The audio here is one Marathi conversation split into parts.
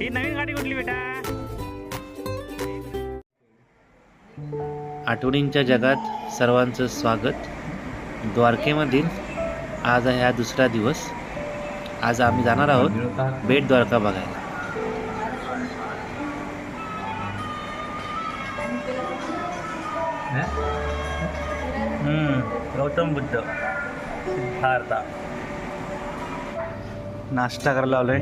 ही नवीन गाडी कुठली बेटा? आठवणींच्या जगात सर्वांचं स्वागत. द्वारकेमधील आज आहे हा दुसरा दिवस. आज आम्ही जाणार आहोत बेट द्वारका बघायला. गौतम बुद्ध सिद्धार्थ नाश्ता करायला आलोय.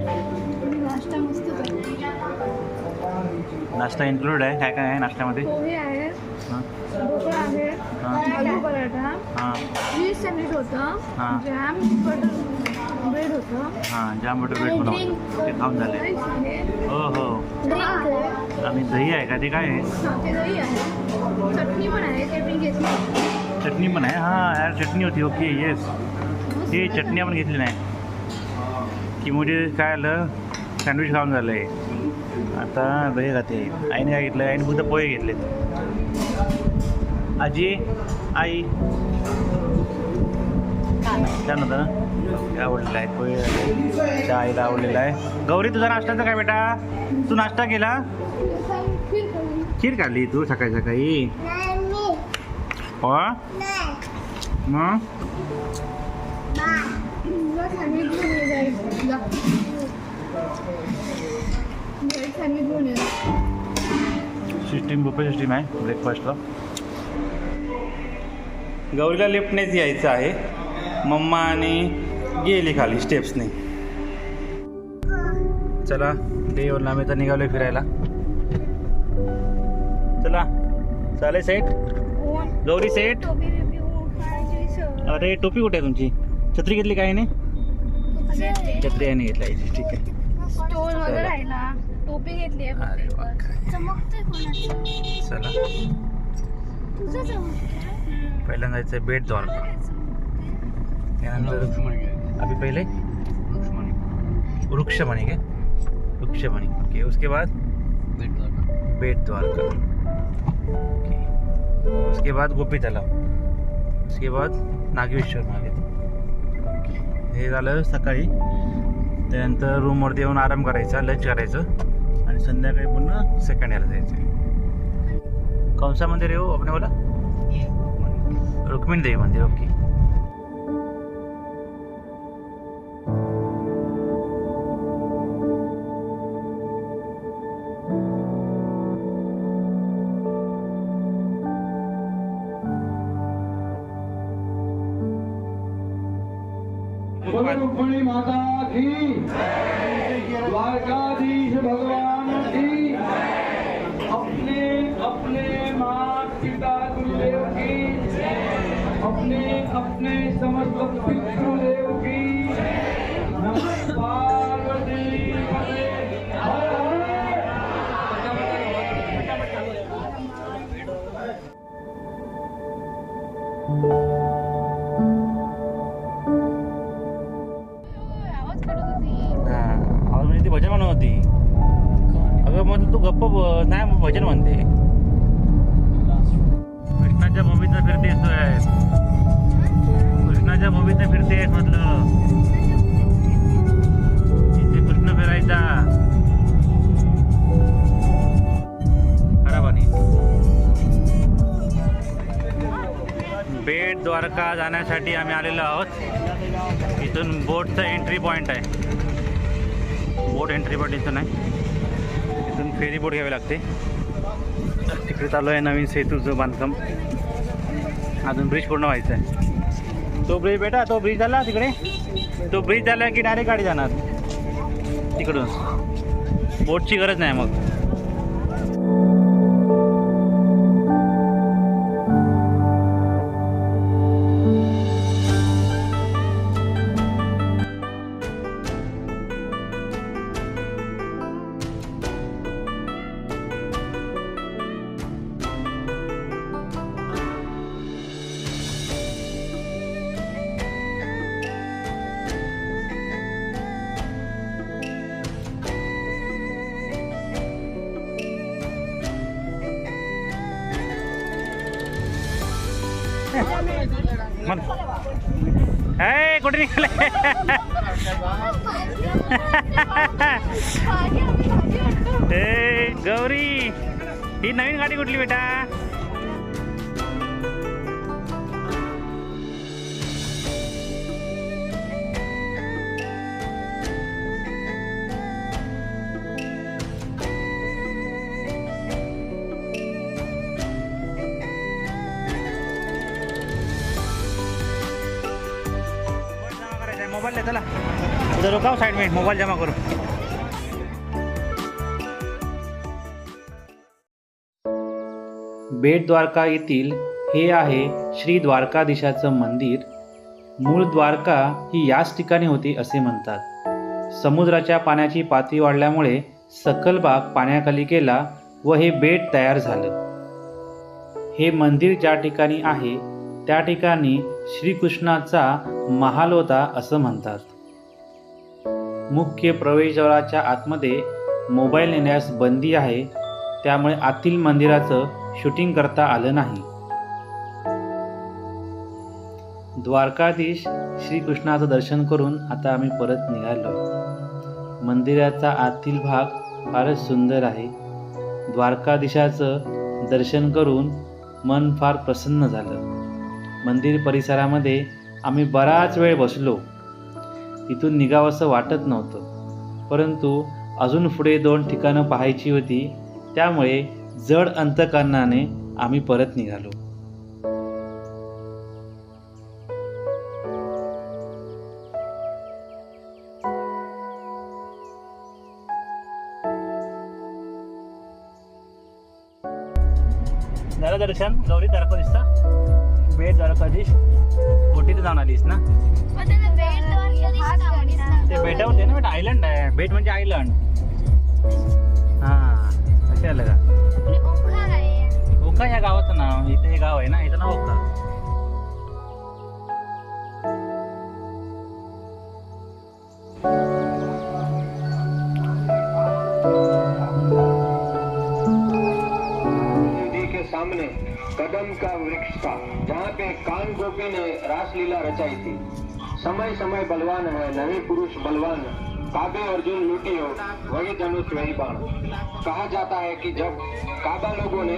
नाश्ता इन्क्लूड आहे. काय काय आहे नाश्त्यामध्ये? पोहे आहे, ढोकळा आहे, आलू पराठा, चीज सँडविच होतं, जॅम बटर ब्रेड होतं. जाम बटर ब्रेड बनवलं ते खाऊन झाले. हो हो. आणि दही आहे का? ते काय आहे? ते दही आहे, चटणी पण आहे. चटणी घेतली. चटणी पण आहे. यार चटणी होती. Okay yes. हे चटणी आपण घेतली नाही की म्हणजे काय आलं, सँडविच खाऊन झालं आहे. आता दही खाते. आईने काय घेतलं? आईने फक्त पोहे घेतलेत. आजी आई छान होतं ना, आवडलेलं आहे पोहे. त्या आईला आवडलेला आहे. गौरी तुझा नाश्त्याचं काय बेटा? तू नाश्ता केला? खीर खाल्ली तू सकाळी सकाळी? हो मग सिस्टीम बुफे सिस्टीम आहे ब्रेकफास्टला. गौरीला लिफ्टनेच यायचं आहे. मम्मा आणि गेली खाली स्टेप्सने. चला देवला आम्ही तर निघालोय फिरायला. चला चालेल. Set Gauri set. अरे टोपी कुठे आहे तुमची? छत्री घेतली काय नाही? छत्री आहे नाही घेतली. ठीक आहे. स्टोन वगैरे राहिला. टोपी घेतली आहे. अरे वा. चला पहिल्यांदा जायचं बेट द्वारका. त्यानंतर अभी पहले वृक्षमणी के वृक्षमणी. ओके. उसके बाद बेट द्वारका. ओके. उसके बाद गोपी तलाव. उसके बाद नागेश्वर महादेव. हे झालं सकाळी. त्यानंतर रूमवरती येऊन आराम करायचा, लंच करायचं आणि संध्याकाळी पुन्हा सेकंड याला जायचं. कौन सा मंदिर है वो अपने वाला? रुक्मिणी देवी मंदिर. ओके. रुक्मिणी माता की, द्वारकाधीश भगवान की, अपने अपने माता पिता गुरुदेव की, अपने अपने समस्त पितृदेव की. नमः पार्वती पते. हर आवाज म्हणजे ती भजन म्हणत होती. अगं मग तू गप्प नाही भजन म्हणते. कृष्णाच्या भूमीतनं फिरतेस. कृष्णाच्या भूमीतनं फिरतेस म्हटलं. इथे कृष्ण फिरायचा. खरा पाणी. बेट द्वारका जाण्यासाठी आम्ही आलेलो आहोत. इथून बोटचा एंट्री पॉईंट आहे. बोट एंट्री पॉईंट इथून आहे. इथून फेरी बोट घ्यावी लागते. तिकडे चालू आहे नवीन सेतूचं बांधकाम. अजून ब्रिज पूर्ण व्हायचं आहे. तो ब्रिज बेटा, तो ब्रिज झाला तिकडे. तो ब्रिज झाला की डायरेक्ट गाडी जाणार तिकडून. बोटची गरज नाही मग. कुठे निघाले? ए गौरी, ही नवीन गाडी कुठली बेटा? मोबाइल ले चला, उधर रुकाओ साइड में, मोबाइल जमा करो. बेट द्वारका येथील हे आहे श्री द्वारकाधीशाचं मंदिर. मूळ द्वारका ही याच ठिकाणी होती असे म्हणतात. समुद्राच्या पाण्याची पातळी वाढल्यामुळे सखल भाग पाण्याखाली गेला व हे बेट तयार झालं. हे मंदिर ज्या ठिकाणी आहे त्या ठिकाणी श्रीकृष्णाचा महाल होता असं म्हणतात. मुख्य प्रवेशद्वाराच्या आतमध्ये मोबाईल नेण्यास बंदी आहे, त्यामुळे आतील मंदिराचं शूटिंग करता आलं नाही. द्वारकाधीश श्रीकृष्णाचं दर्शन करून आता आम्ही परत निघालो. मंदिराचा आतील भाग फारच सुंदर आहे. द्वारकाधीशाचं दर्शन करून मन फार प्रसन्न झालं. मंदिर परिसरामध्ये आम्ही बराच वेळ बसलो. इथून निघावंसं वाटत नव्हतं, परंतु अजून पुढे 2 ठिकाणं पाहायची होती, त्यामुळे जड अंतकरणाने आम्ही परत निघालो. झालं दर्शन गौरी द्वारकाधीशचा? बेट द्वारकाधीश बोटीत जाऊन आलीस ना? ते बेटावरती ना बेटा, आयलंड आहे. बेट म्हणजे आयलंड. हां, असे आलं का? ओका या गावाचं नाव. इथे हे गाव आहे ना, इथं नाव ओका. सामने कदम का वृक्ष था, जहाँ पे कान गोपी ने रासलीला रचाई थी. समय समय बलवान है, नहीं पुरुष बलवान. काबे अर्जुन लूटी हो, वही धनुष वही बाण. कहा जाता है कि जब काबा लोगों ने,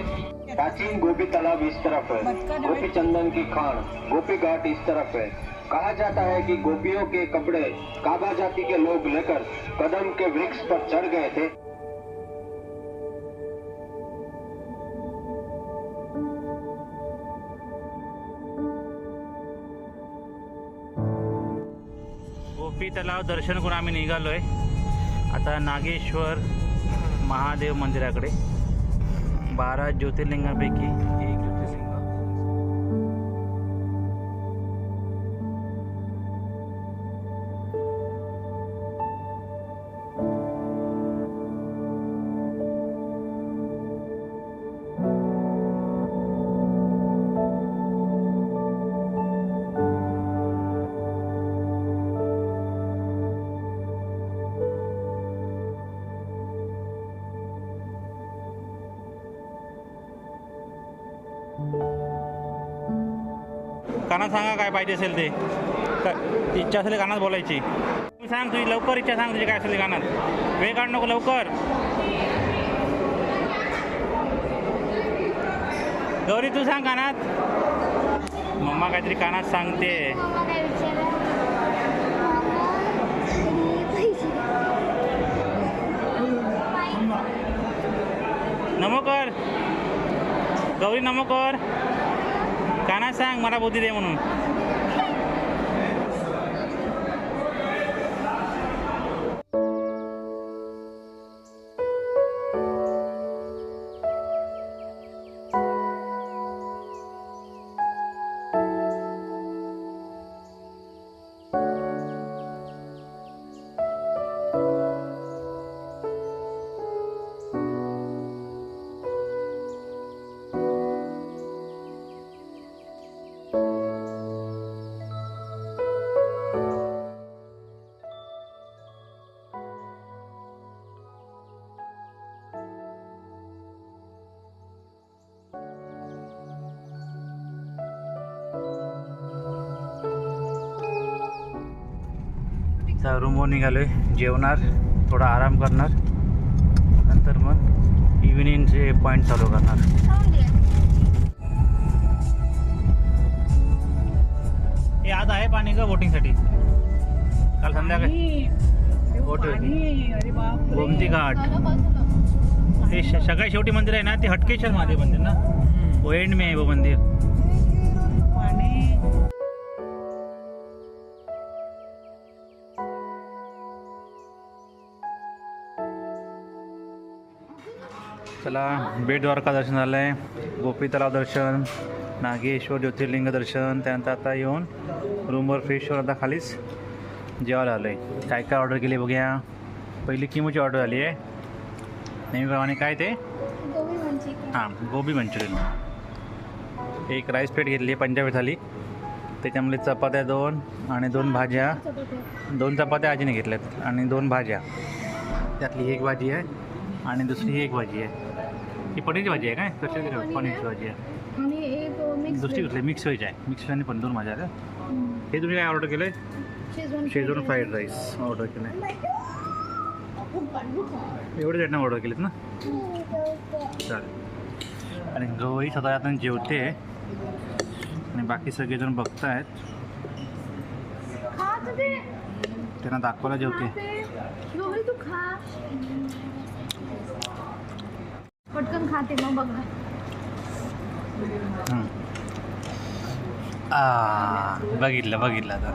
प्राचीन गोपी तालाब इस तरफ है, गोपी चंदन की खान, गोपी घाट इस तरफ है. कहा जाता है कि गोपियों के कपड़े काबा जाति के लोग लेकर कदम के वृक्ष पर चढ़ गए थे. गोपी तलाव दर्शन करून आम्ही निघालोय आता नागेश्वर महादेव मंदिराकडे. 12 ज्योतिर्लिंगापैकी एक ज्योतिर्लिंग. कानात सांगा काय पाहिजे असेल ते. इच्छा असेल कानात बोलायची. तू सांग, तुझी लवकर इच्छा सांग, तुझी काय असेल कानात. वेळ काढ नको, लवकर. गौरी तू सांग कानात. मम्मा काहीतरी कानात सांगते. नमो कर गौरी, नमो कर. कानात सांग मला बुद्धी दे म्हणून. आता रूमवर निघालो आहे, जेवणार, थोडा आराम करणार, नंतर मग इव्हिनिंगचे पॉईंट चालू करणार. हे आज आहे पाणी का बोटिंगसाठी? काल संध्याकाळी बोट होती, गोमती घाट. हे सगळ्यात शेवटी मंदिर आहे ना, ते हटकेश्वर महादेव मंदिर ना, वो एंड में आहे वो मंदिर. चला, बेट द्वारका दर्शन झालं आहे, गोपी तलाव दर्शन, नागेश्वर ज्योतिर्लिंग दर्शन. त्यानंतर आता येऊन रूमवर फ्रेश होऊन आता खालीच जेवायला आलो आहे. काय काय ऑर्डर केली बघूया. पहिली किमूची ऑर्डर आली आहे नेहमीप्रमाणे. काय ते? हां, गोबी मंचुरियन. एक राईस प्लेट घेतली आहे पंजाबी थाली, त्याच्यामध्ये चपात्या 2 आणि 2 भाज्या. 2 चपात्या आजीने घेतल्यात आणि 2 भाज्या. त्यातली एक भाजी आहे आणि दुसरी एक भाजी आहे. ही पनीरची भाजी आहे काय? कशी पनीरची भाजी आहे. आणि एक मिक्स दुसरी कुठली मिक्स व्हेज आहे. मिक्स व्हेज आणि पण 2 भाज्या आहेत. हे तुम्ही काय ऑर्डर केलं आहे? शेजवान फ्राईड राईस ऑर्डर केलं आहे. एवढे चटण्या ऑर्डर केलेत ना? चालेल. आणि गौरी स्वतः आता जेवते आणि बाकी सगळेजण बघतायत. त्यांना दाखवायला जेवते. तू खा, पटकन खाते मग बघ. बघितलं आता.